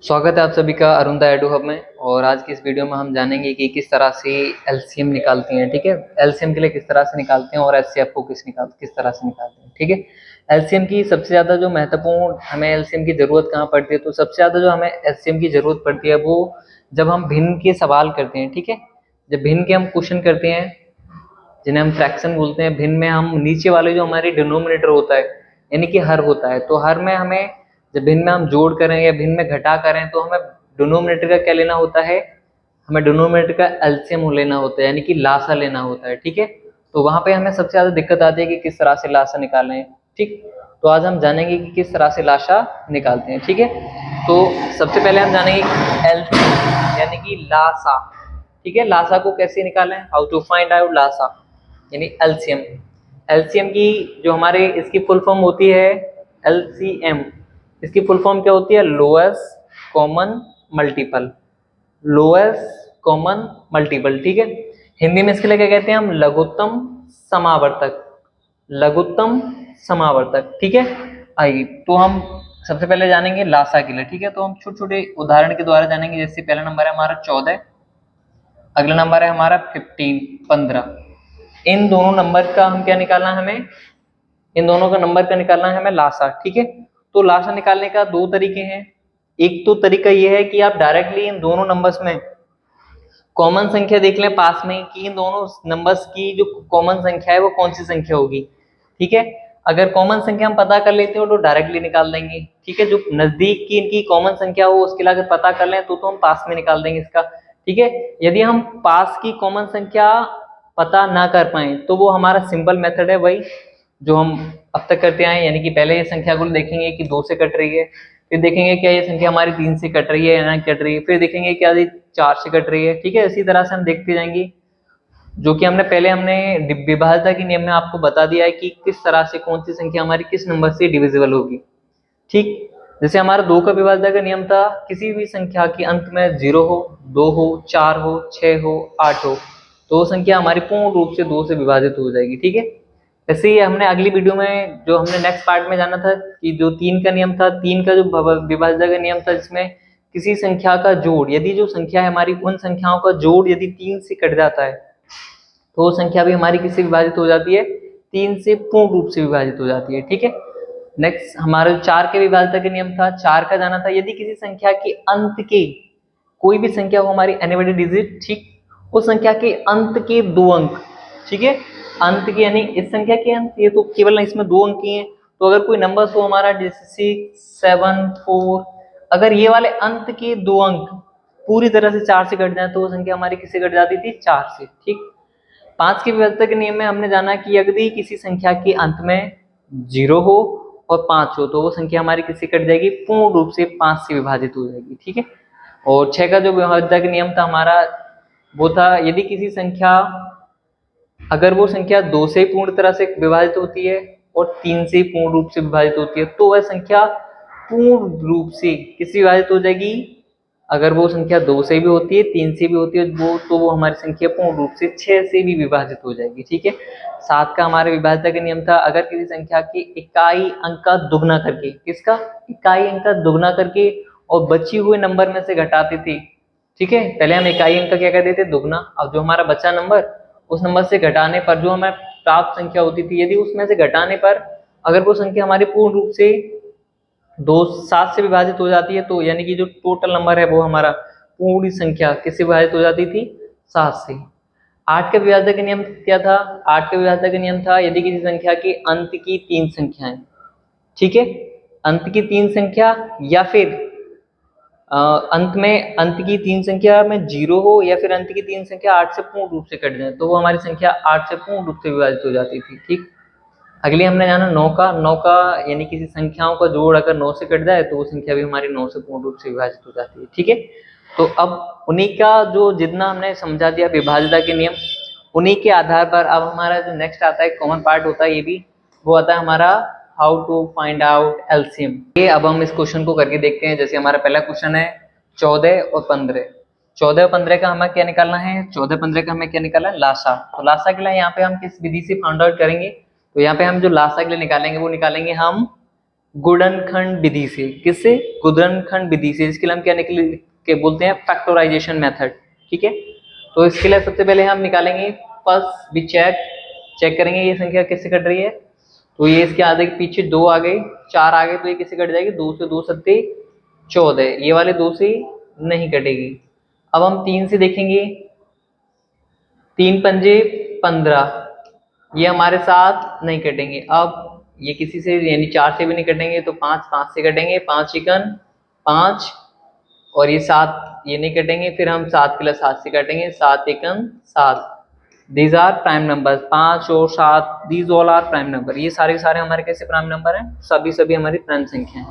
स्वागत है आप सभी का अरुणदा एडू हब में। और आज की इस वीडियो में हम जानेंगे कि किस तरह से एलसीएम निकालते हैं। ठीक है, एलसीएम के लिए किस तरह से निकालते हैं और एचसीएफ को किस तरह से निकालते हैं। ठीक है, एलसीएम की सबसे ज़्यादा जो महत्वपूर्ण हमें एलसीएम की ज़रूरत कहाँ पड़ती है, तो सबसे ज़्यादा जो हमें एलसीएम की ज़रूरत पड़ती है वो जब हम भिन्न के सवाल करते हैं। ठीक है, जब भिन्न के हम क्वेश्चन करते हैं जिन्हें हम फ्रैक्शन बोलते हैं, भिन्न में हम नीचे वाले जो हमारी डिनोमिनेटर होता है यानी कि हर होता है, तो हर में हमें जब भिन्न में हम जोड़ करें या भिन्न में घटा करें तो हमें डिनोमिनेटर का क्या लेना होता है, हमें डिनोमिनेटर का एलसीएम लेना होता है यानी कि लासा लेना होता है। ठीक है, तो वहां पे हमें सबसे ज्यादा दिक्कत आती है कि किस तरह से लासा निकालें। ठीक, तो आज हम जानेंगे कि किस तरह से लासा निकालते हैं। ठीक है, तो सबसे पहले हम जानेंगे एलसीएम यानी कि लासा। ठीक है, लासा को कैसे निकालें, हाउ टू फाइंड आउट लासा यानी एलसीएम। एलसीएम की जो हमारे इसकी फुल फॉर्म होती है एलसीएम, इसकी फुल फॉर्म क्या होती है, lowest common multiple, lowest common multiple. ठीक है, हिंदी में इसके लिए क्या कहते हैं हम, लघुत्तम समावर्तक, लघुत्तम समावर्तक। ठीक है, आइए तो हम सबसे पहले जानेंगे लासा के लिए। ठीक है, तो हम छोटे छोटे उदाहरण के द्वारा जानेंगे। जैसे पहला नंबर है हमारा 14, अगला नंबर है हमारा 15, 15। इन दोनों नंबर का हम क्या निकालना है, हमें इन दोनों का नंबर का निकालना है हमें लासा। ठीक है, तो लासा निकालने का दो तरीके हैं। एक तो तरीका यह है कि आप डायरेक्टली इन दोनों नंबर्स में कॉमन संख्या देख लें पास में कि इन दोनों नंबर्स की जो कॉमन संख्या है वो कौन सी संख्या होगी। ठीक है, अगर कॉमन संख्या हम पता कर लेते हो तो डायरेक्टली निकाल देंगे। ठीक है, जो नजदीक की इनकी कॉमन संख्या हो उसके लिए अगर पता कर लें तो हम पास में निकाल देंगे इसका। ठीक है, यदि हम पास की कॉमन संख्या पता ना कर पाए तो वो हमारा सिंपल मेथड है वही जो हम अब तक करते आए, यानी कि पहले ये संख्या को देखेंगे कि 2 से कट रही है, फिर देखेंगे क्या ये संख्या हमारी 3 से कट रही है या ना कट रही है, फिर देखेंगे क्या ये 4 से कट रही है। ठीक है, इसी तरह से हम देखते जाएंगे, जो कि हमने विभाज्यता के नियम में आपको बता दिया है कि किस तरह से कौन सी संख्या हमारी किस नंबर से डिविजिबल होगी। ठीक, जैसे हमारा 2 का विभाज्यता का नियम था, किसी भी संख्या के अंत में 0 हो, 2 हो, 4 हो, 6 हो, 8 हो, तो वो संख्या हमारी पूर्ण रूप से 2 से विभाजित हो जाएगी। ठीक है, ऐसे ही हमने अगली वीडियो में जो हमने नेक्स्ट पार्ट में जाना था कि जो 3 का नियम था, 3 का जो विभाज्यता का नियम था जिसमें किसी संख्या का जोड़, यदि जो संख्या है हमारी उन संख्याओं का जोड़ यदि 3 से कट जाता है तो वो संख्या भी हमारी किससे विभाजित हो जाती है, 3 से पूर्ण रूप से विभाजित हो जाती है। ठीक है, नेक्स्ट हमारे 4 के विभाज्यता का नियम था, 4 का जाना था यदि किसी संख्या के अंत के कोई भी संख्या हो हमारी एनीबडी डिजिट, ठीक, उस संख्या के अंत के 2 अंक, ठीक है, अंत के यानी इस संख्या के अंत, ये तो केवल इसमें 2 अंक ही हैं, तो अगर कोई नंबर हो हमारा जैसे 6, 7, 4, अगर ये वाले अंत के 2 अंक पूरी तरह से 4 से कट जाए तो वो संख्या हमारी किससे कट जाती थी, 4 से। ठीक, 5 के विभाज्यता के नियम में हमने जाना कि यदि किसी संख्या के अंत में 0 हो और 5 हो तो वो संख्या हमारी किससे कट जाएगी, पूर्ण रूप से 5 से विभाजित हो जाएगी। ठीक है, और 6 का जो विभाज्यता का नियम था हमारा वो था यदि किसी संख्या, अगर वो संख्या 2 से पूर्ण तरह से विभाजित होती है और 3 से पूर्ण रूप से विभाजित होती है तो वह संख्या पूर्ण रूप से किससे विभाजित हो जाएगी, अगर वो संख्या 2 से भी होती है 3 से भी होती है वो, तो वो हमारी संख्या पूर्ण रूप से 6 से भी विभाजित हो जाएगी। ठीक है, 7 का हमारे विभाज्यता का नियम था अगर किसी संख्या के इकाई अंक का दुगना करके, किसका इकाई अंक का दुगना करके और बची हुए नंबर में से घटाते थे। ठीक है, पहले हम इकाई अंक का क्या कहते थे, दुगना, अब जो हमारा बचा नंबर उस नंबर से घटाने पर जो हमें प्राप्त संख्या होती थी, यदि उसमें से घटाने पर अगर वो संख्या हमारी पूर्ण रूप से 7 से विभाजित हो जाती है तो यानी कि जो टोटल नंबर है वो हमारा पूरी संख्या किससे विभाजित हो जाती थी, 7 से। 8 का विभाज्यता का नियम क्या था, 8 का विभाज्यता का नियम था यदि किसी संख्या के अंत की 3 संख्याएं, ठीक है, अंत की 3 संख्या या फिर अंत की 3 संख्या में 0 हो या फिर अंत की 3 संख्या 8 से पूर्ण रूप से कट जाए तो वो हमारी संख्या 8 से पूर्ण रूप से विभाजित हो जाती थी। ठीक, अगली हमने जाना 9 का यानी किसी संख्याओं का जोड़ अगर 9 से कट जाए तो वो संख्या भी हमारी 9 से पूर्ण रूप से विभाजित हो जाती है। ठीक है, तो अब उन्हीं का जो जितना हमने समझा दिया विभाज्यता के नियम, उन्हीं के आधार पर अब हमारा जो नेक्स्ट आता है कॉमन पार्ट होता है, ये भी वो आता है हमारा how to find out LCM. ये अब हम इस क्वेश्चन को करके देखते हैं। जैसे हमारा पहला क्वेश्चन है 14 और 15, 14 और 15 का हमें क्या निकालना है, 14 15 का हमें क्या निकालना है, लासा। तो लासा के लिए यहाँ पे हम किस विधि से फाइंड आउट करेंगे, तो यहाँ पे हम जो लासा के लिए निकालेंगे वो निकालेंगे हम गुणनखंड विधि से। किससे? गुणनखंड विधि से। इसके लिए हम क्या निकले के बोलते हैं? Factorization method. ठीक है, तो इसके लिए सबसे पहले हम निकालेंगे फर्स्ट वी चेक करेंगे ये संख्या किससे कट रही है। तो ये इसके आगे पीछे 2 आ गए, 4 आ गए, तो ये किससे कट जाएगी? 2 से 2 सत्ते 14, ये वाले 2 से नहीं कटेगी। अब हम 3 से देखेंगे, 3 पंजे 15, ये हमारे साथ नहीं कटेंगे। अब ये किसी से यानी 4 से भी नहीं कटेंगे, तो 5 से कटेंगे, 5 एकन 5, और ये 7 ये नहीं कटेंगे, फिर हम 7 के लिए 7 से काटेंगे, 7 एकन 7। दीज आर प्राइम नंबर, 5 और 7 these all are prime number. ये सारे के सारे हमारे कैसे प्राइम नंबर हैं? सभी हमारी प्राइम संख्या हैं।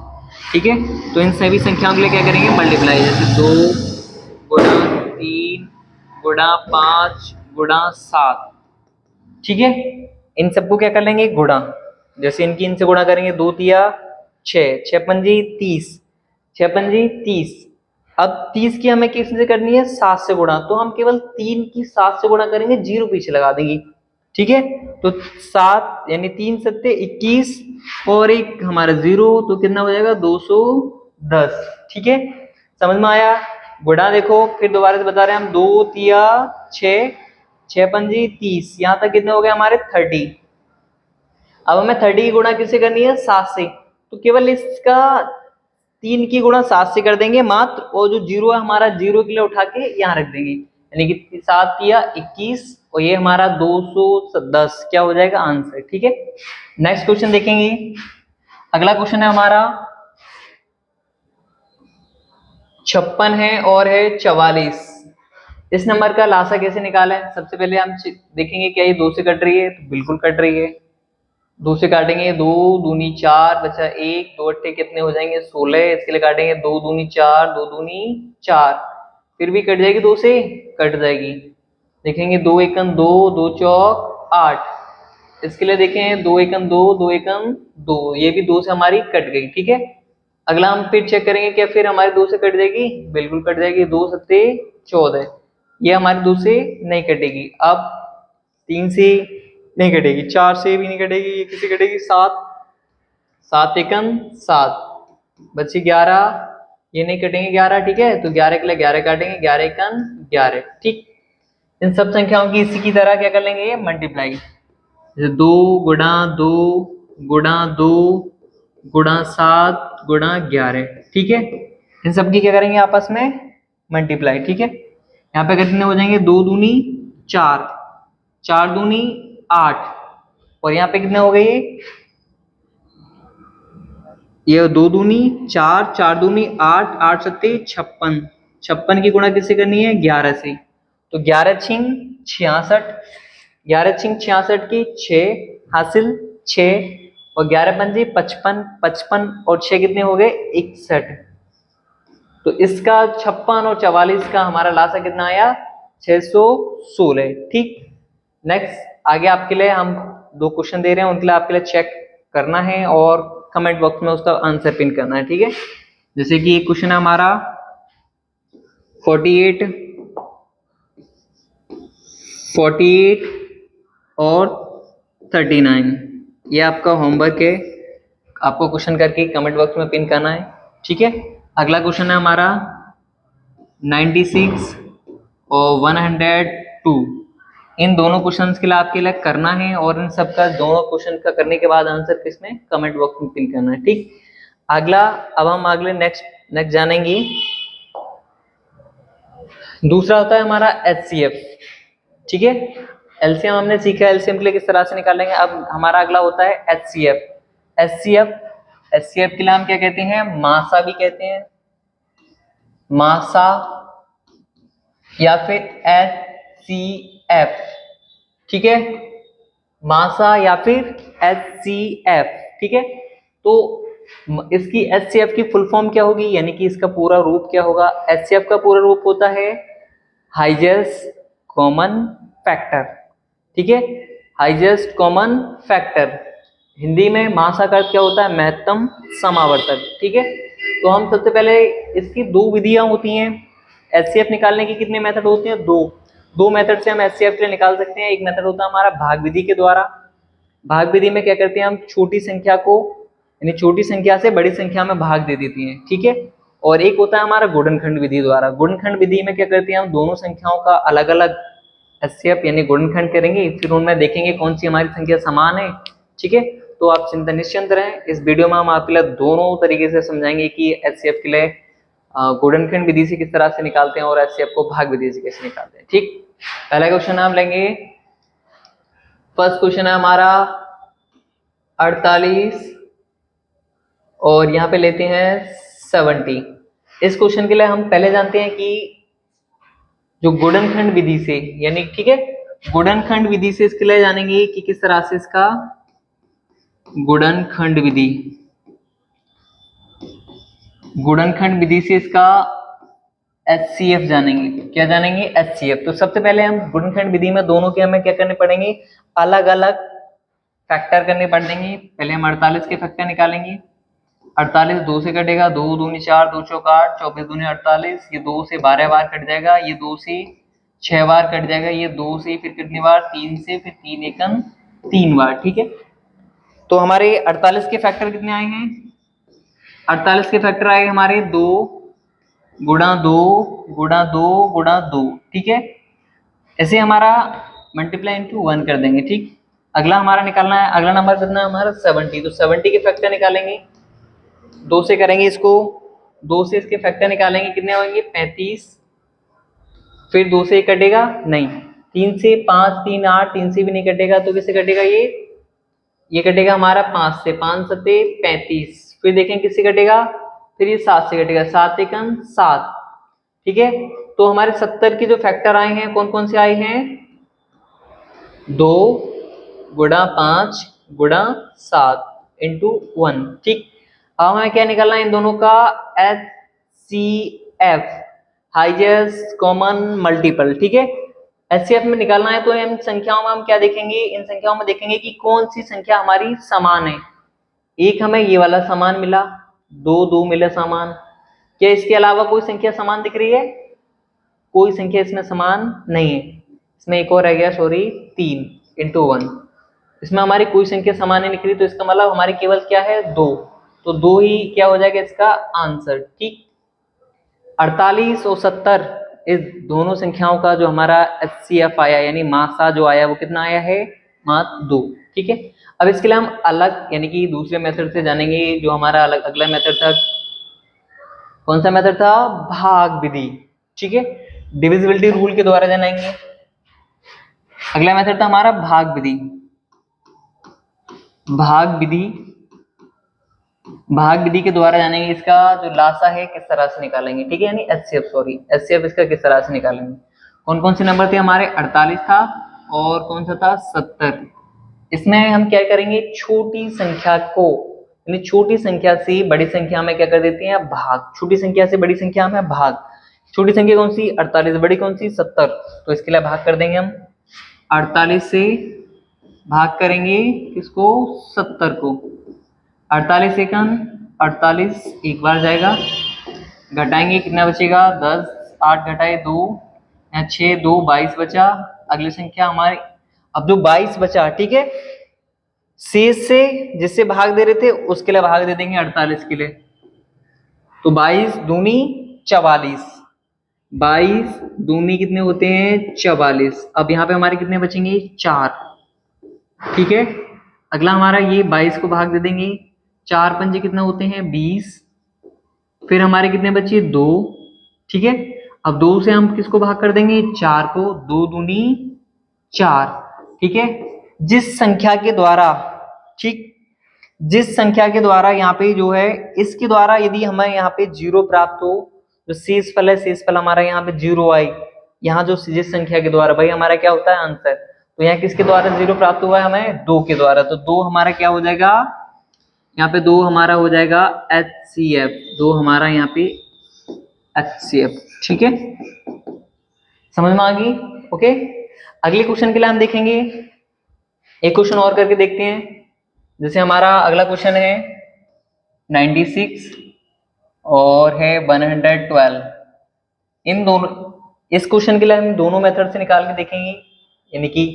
ठीक है, तो इन सभी संख्याओं के लिए क्या करेंगे? मल्टीप्लाई, जैसे 2 गुणा 3 गुणा 5 गुणा 7। ठीक है, इन सबको क्या कर लेंगे? गुणा। जैसे इनसे गुणा करेंगे, 2 तिया 6, 6 पंजी 30, 6 पंजी 30। अब 30 की हमें किससे करनी है? 7 से गुणा, तो हम केवल 3 की 7 से गुणा करेंगे, 0 पीछे लगा देंगे। ठीक है, तो 7 यानी 3 सत्ते 21 और एक हमारा 0, तो कितना हो जाएगा? 210। ठीक है, समझ में आया? गुणा देखो, फिर दोबारा से बता रहे हैं हम, 2 तिया 6, 6 पंजी 30, यहाँ तक कितने हो गए हमारे? 30। अब हमें 30 की गुणा किससे करनी है? 7 से, तो केवल इसका 3 की गुणा 7 से कर देंगे मात्र, और जो 0 है हमारा 0 के लिए उठा के यहाँ रख देंगे, यानी कि 7 तिया 21 और ये हमारा 210 क्या हो जाएगा? आंसर। ठीक है, नेक्स्ट क्वेश्चन देखेंगे। अगला क्वेश्चन है हमारा 56 है और है 44। इस नंबर का लासा कैसे निकाला है? सबसे पहले हम देखेंगे क्या ये 2 से कट रही है? तो बिल्कुल कट रही है। 2 से काटेंगे, 2 दूनी 4 बचा 1, 2 अट्ठे कितने हो जाएंगे? 16। इसके लिए काटेंगे 2 दूनी 4, 2 दूनी 4, फिर भी कट जाएगी, 2 से कट जाएगी। देखेंगे 2 एकन 2, 2 चौक 8। इसके लिए देखें 2 एकन 2, 2 एकन 2, ये भी 2 से हमारी कट गई। ठीक है, अगला हम फिर चेक करेंगे क्या फिर हमारी 2 से कट जाएगी? बिल्कुल कट जाएगी, 2 सत्ते 14, ये हमारी 2 से नहीं कटेगी। अब 3 से नहीं कटेगी, 4 से भी नहीं कटेगी, ये किसी कटेगी? 7, 7 एकन 7, बची 11, ये नहीं कटेंगे 11। ठीक है, तो 11 के लिए 11 काटेंगे, 11 एकन 11। ठीक, इन सब संख्याओं की इसी की तरह क्या कर लेंगे? ये मल्टीप्लाई, जैसे 2 गुणा 2 गुणा 2 गुणा 7 गुणा 11। ठीक है, इन सब की क्या करेंगे? आपस में मल्टीप्लाई। ठीक है, यहाँ पे कितने हो जाएंगे? 2 दूनी 4, 4 दूनी 8, और यहाँ पे कितने हो गए? ये 2 दूनी 4, 4 दूनी 8, 8 सत्ते 56, 56 की गुणा किससे करनी है? 11 से। तो 11 छिंग 66, 11 छिंग 66 की 6 हासिल 6, और 11 पंजे 55, 55 और 6 कितने हो गए? 61। तो इसका 56 और 44 का हमारा लासा कितना आया? 616। ठीक, नेक्स्ट आगे आपके लिए हम 2 क्वेश्चन दे रहे हैं, उनके लिए आपके लिए चेक करना है और कमेंट बॉक्स में उसका आंसर पिन करना है। ठीक है, जैसे कि एक क्वेश्चन है हमारा 48 और 39, ये आपका होमवर्क है, आपको क्वेश्चन करके कमेंट बॉक्स में पिन करना है। ठीक है, अगला क्वेश्चन है हमारा 96 और 102। इन दोनों क्वेश्चंस के लिए आपके लिए करना है, और इन सब का दोनों क्वेश्चन का करने के बाद आंसर किसमें? कमेंट बॉक्स में पिन करना है। ठीक, अगला अब हम अगले नेक्स्ट जानेंगे। दूसरा होता है हमारा HCF। ठीक है, एलसीएम हमने सीखा, एलसीएम के लिए किस तरह से निकालेंगे। अब हमारा अगला होता है HCF। HCF के लिए हम क्या कहते हैं? मासा भी कहते हैं, मासा या फिर HCF। ठीक है, मासा या फिर HCF। ठीक है, तो इसकी HCF की फुल फॉर्म क्या होगी, यानी कि इसका पूरा रूप क्या होगा? HCF का पूरा रूप होता है हाईएस्ट कॉमन फैक्टर। ठीक है, हाईएस्ट कॉमन फैक्टर, हिंदी में मासा का क्या होता है? महत्तम समावर्तक। ठीक है, तो हम सबसे पहले इसकी 2 विधियां होती हैं HCF निकालने की। कितने मेथड होते हैं? 2 मेथड से हम HCF के लिए निकाल सकते हैं। एक मेथड होता है हमारा भाग विधि के द्वारा। भाग विधि में क्या करते हैं हम? छोटी संख्या को यानी छोटी संख्या से बड़ी संख्या में भाग दे देती हैं, ठीक है। और एक होता है हमारा गुणनखंड विधि द्वारा। गुणनखंड विधि में क्या करते हैं, हम दोनों संख्याओं का अलग अलग एचसीएफ यानी गुणनखंड करेंगे, फिर उनमें देखेंगे कौन सी हमारी संख्या समान है, ठीक है। तो आप चिंता निश्चिंत रहें, इस वीडियो में हम आपके लिए दोनों तरीके से समझाएंगे कि एचसीएफ के लिए गुणनखंड विधि से किस तरह से निकालते हैं और एचसीएफ को भाग विधि से कैसे निकालते हैं, ठीक। पहला क्वेश्चन हम लेंगे, फर्स्ट क्वेश्चन है हमारा 48 और यहाँ पे लेते हैं 70। इस क्वेश्चन के लिए हम पहले जानते हैं कि जो गुणनखंड विधि से यानी, ठीक है, गुणनखंड विधि से इसके लिए जानेंगे कि किस तरह से इसका गुणनखंड विधि, गुणनखंड विधि से इसका एचसीएफ जानेंगे। क्या जानेंगे, एचसीएफ। तो सबसे पहले हम गुणनखंड विधि में दोनों के हमें क्या करने पड़ेंगे, अलग अलग फैक्टर करने पड़ेंगे। पहले हम 48 के फैक्टर निकालेंगे। 48 2 से कटेगा, 2 दूनी 4, 2 चौक 8, 24 दूनी 48, ये 2 से 12 बार कट जाएगा, ये 2 से 6 बार कट जाएगा, ये 2 से फिर कितनी बार, 3 से, फिर 3 एकम 3 बार, ठीक है। तो हमारे 48 के फैक्टर कितने आए हैं, 48 के फैक्टर आए हमारे 2 गुणा 2 गुणा 2 गुणा 2, ठीक है। ऐसे हमारा मल्टीप्लाई इंटू 1 कर देंगे, ठीक। अगला हमारा निकालना है, अगला नंबर कितना है हमारा 70। तो 70 के फैक्टर निकालेंगे, 2 से करेंगे इसको, 2 से इसके फैक्टर निकालेंगे, कितने होंगे 35, फिर 2 से कटेगा नहीं, 3 से 5 3 8, 3 से भी नहीं कटेगा, तो किससे कटेगा, ये कटेगा हमारा 5 से, 5 सत्ते 35, फिर देखें किससे कटेगा, फिर ये 7 से कटेगा, 7 एकम 7, ठीक है। तो हमारे 70 के जो फैक्टर आए हैं कौन कौन से आए हैं, 2 गुणा 5 गुणा 7 इंटू 1, ठीक। अब हमें क्या निकालना है, इन दोनों का एचसीएफ, हाईएस्ट कॉमन मल्टीपल, ठीक है। एचसीएफ में निकालना है तो इन संख्याओं में हम क्या देखेंगे, इन संख्याओं में देखेंगे कि कौन सी संख्या हमारी समान है। एक हमें ये वाला समान मिला, 2 मिले समान, क्या इसके अलावा कोई संख्या समान दिख रही है, कोई संख्या इसमें समान नहीं है। इसमें एक और रह गया, सॉरी 3 इंटू 1, इसमें हमारी कोई संख्या समान नहीं दिख रही, तो इसका मतलब हमारी केवल क्या है 2, तो 2 ही क्या हो जाएगा इसका आंसर, ठीक। 48 और 70 इस दोनों संख्याओं का जो हमारा एचसीएफ आया यानी मासा जो आया वो कितना आया है, मात्र 2, ठीक है। अब इसके लिए हम अलग यानी कि दूसरे मेथड से जानेंगे। जो हमारा अलग अगला मेथड था, कौन सा मेथड था, भाग विधि, ठीक है, डिविजिबिलिटी रूल के द्वारा जानेंगे। अगला मेथड था हमारा भाग विधि। भाग विधि के द्वारा जानेंगे इसका जो लासा है किस तरह से निकालेंगे, ठीक है, यानी एचसीएफ इसका किस तरह से निकालेंगे। कौन कौन से नंबर थे हमारे, 48 था और कौन सा था 70। इसमें हम क्या करेंगे, छोटी संख्या को यानी छोटी संख्या से बड़ी संख्या में क्या कर देते हैं, भाग। छोटी संख्या से बड़ी संख्या में भाग। छोटी संख्या कौन सी, 48, बड़ी कौन सी 70, तो इसके लिए भाग कर देंगे हम 48 से, भाग करेंगे किसको, 70 को। 48 एकम 48 एक बार जाएगा, घटाएंगे कितना बचेगा 10, 8 घटाए 2 या 6, 2 22 बचा। अगली संख्या हमारी, अब जो 22 बचा, ठीक है, शेष से जिससे भाग दे रहे थे उसके लिए भाग दे देंगे 48 के लिए, तो 22 दूनी 44, 22 दूनी कितने होते हैं 44। अब यहाँ पे हमारे कितने बचेंगे 4, ठीक है। अगला हमारा ये 22 को भाग दे देंगे, 4 पंजे कितना होते हैं 20, फिर हमारे कितने बचे 2, ठीक है। अब 2 से हम किसको भाग कर देंगे 4 को, 2 दूनी 4, ठीक है। जिस संख्या के द्वारा, ठीक, जिस संख्या के द्वारा यहाँ पे जो है इसके द्वारा यदि हमें यहाँ पे 0 प्राप्त हो, जो शेषफल है, शेषफल हमारा यहाँ पे 0 आई, यहाँ जो जिस संख्या के द्वारा भाई हमारा क्या होता है आंसर, तो यहाँ किसके द्वारा 0 प्राप्त हुआ है हमें, 2 के द्वारा, तो 2 हमारा क्या हो जाएगा, यहाँ पे 2 हमारा हो जाएगा एचसीएफ, 2 हमारा यहाँ पे एचसीएफ, ठीक है, समझ में आ गई, ओके। अगले क्वेश्चन के लिए हम देखेंगे, एक क्वेश्चन और करके देखते हैं। जैसे हमारा अगला क्वेश्चन है 96 और है 112। इन दोनों, इस क्वेश्चन के लिए हम दोनों मेथड से निकाल के देखेंगे, यानी कि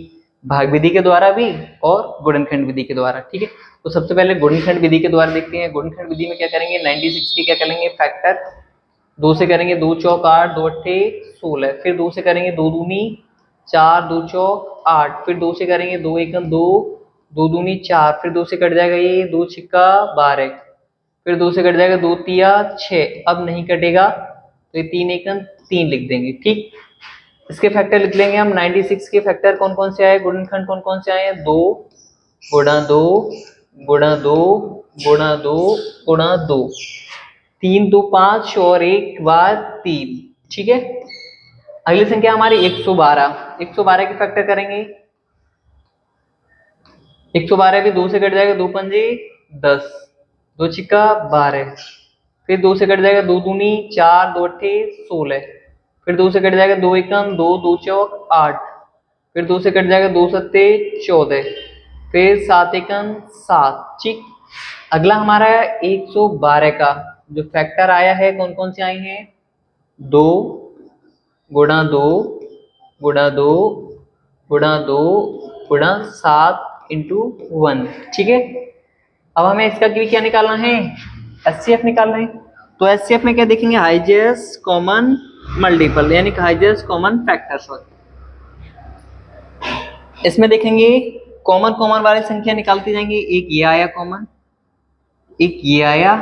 भाग विधि के द्वारा भी और गुणनखंड विधि के द्वारा। ठीक है, तो सबसे पहले गुणनखंड विधि के द्वारा देखते हैं। गुणनखंड विधि में क्या करेंगे, 96 के क्या करेंगे फैक्टर, 2 से करेंगे 2 चौक 8, 2 अट्ठे 16, फिर 2 से करेंगे 2 दूनी 4, 2 चौक 8, फिर 2 से करेंगे 2 एकम 2, 2 दूनी 4, फिर 2 से कट जाएगा ये 2 छिक्का 12, फिर 2 से कट जाएगा 2 तिया 6, अब नहीं कटेगा तो ये 3 एकम 3 लिख देंगे। ठीक, इसके फैक्टर लिख लेंगे हम। 96 के फैक्टर कौन कौन से आए, गुणनखंड कौन कौन से आए हैं, 2 गुणा 2 गुणा 2 गुणा 2 गुणा 2, 3 2 5 और 1 बार 3। ठीक है, अगली संख्या हमारी 112। 112 के फैक्टर करेंगे, 112 भी 2 से कट जाएगा 2 पंजे 10, 2 छिक्का 12, फिर 2 से कट जाएगा 2 दूनी 4, 2 अट्ठे 16, फिर 2 से कट जाएगा 2 एकम 2, 2 चौक 8, फिर 2 से कट जाएगा 2 सत्ते 14, फिर 7 एकम 7। ठीक, अगला हमारा 112 का जो फैक्टर आया है कौन कौन से आए हैं, 2 गुणा 2 गुणा 2 गुणा 2 गुणा 7 इंटू 1। ठीक है, अब हमें इसका क्या निकालना है, एचसीएफ निकालना है। तो एचसीएफ में क्या देखेंगे, हाईएस्ट कॉमन मल्टीपल यानी हाईएस्ट कॉमन फैक्टर्स। इसमें देखेंगे कॉमन कॉमन वाली संख्या निकालती जाएंगे। एक ये आया कॉमन, एक ये आया,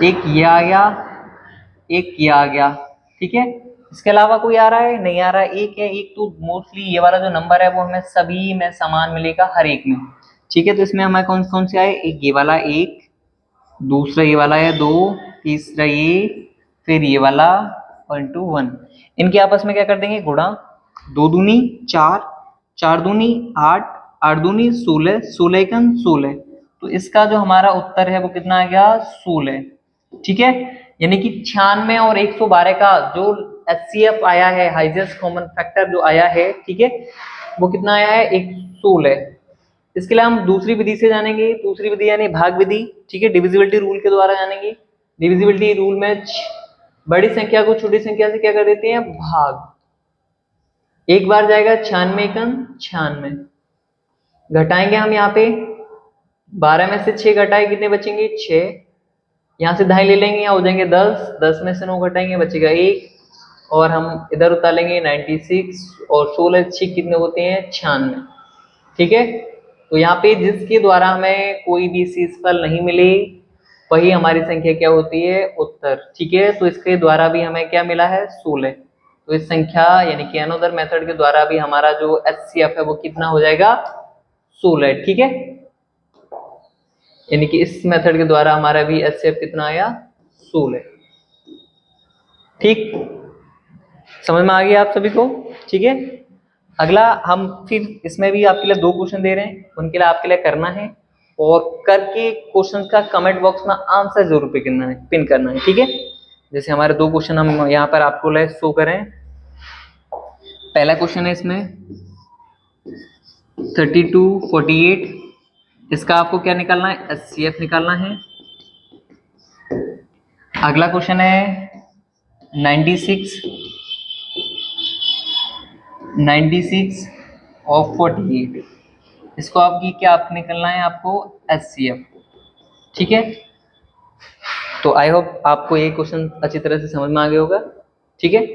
एक ये आ गया, एक ये आ गया। ठीक है, इसके अलावा कोई आ रहा है, नहीं आ रहा है, एक है। एक तो मोस्टली ये वाला जो नंबर है वो हमें सभी में समान मिलेगा, हर एक में। ठीक है, तो इसमें हमें कौन कौन से आए, एक ये वाला, एक दूसरा ये वाला है 2, तीसरा ये, फिर ये वाला 1 2 1। इनके आपस में क्या कर देंगे, गुणा, 2 दूनी 4, 4 दूनी 8, 8 दूनी 16, 16 एकम 16। तो इसका जो हमारा उत्तर है वो कितना आ गया, 16। ठीक है, यानी कि 96 और 112 का जो एचसीएफ आया है, हाईएस्ट कॉमन फैक्टर जो आया है, ठीक है, वो कितना आया है, 116। इसके लिए हम दूसरी विधि से जानेंगे, दूसरी विधि यानी भाग विधि। ठीक है, डिविजिबिलिटी रूल के द्वारा जानेंगे। डिविजिबिलिटी रूल में बड़ी संख्या को छोटी संख्या से क्या कर देते हैं, भाग। एक बार जाएगा 96 एकम 96, घटाएंगे हम यहाँ पे 12 में से 6 घटाए कितने बचेंगे, 6। यहाँ से 2.5 ले लेंगे, यहाँ हो जाएंगे 10, 10 में से 9 घटाएंगे बचेगा 1, और हम इधर उतारेंगे 96 और 16 6 कितने होते हैं, 96। ठीक है, तो यहाँ पे जिसके द्वारा हमें कोई भी शीर्षफल नहीं मिले वही हमारी संख्या क्या होती है, उत्तर। ठीक है, तो इसके द्वारा भी हमें क्या मिला है, 16। तो इस संख्या यानी कि अनदर मेथड के द्वारा भी हमारा जो एचसीएफ है वो कितना हो जाएगा, 16। ठीक है, यानी कि इस मेथड के द्वारा हमारा भी एचसीएफ कितना आया, 16। ठीक, समझ में आ गया आप सभी को। ठीक है, अगला हम फिर इसमें भी आपके लिए 2 क्वेश्चन दे रहे हैं, उनके लिए आपके लिए करना है, और करके क्वेश्चन का कमेंट बॉक्स में आंसर जरूर पिन करना है। ठीक है, जैसे हमारे 2 क्वेश्चन हम यहाँ पर आपको लिए शो करें। पहला क्वेश्चन है इसमें 32 48, इसका आपको क्या निकालना है, एचसीएफ निकालना है। अगला क्वेश्चन है 96 और 48, इसको आपकी क्या आप निकलना है, आपको एचसीएफ। ठीक है, तो आई होप आपको ये क्वेश्चन अच्छी तरह से समझ में आ गया होगा। ठीक है।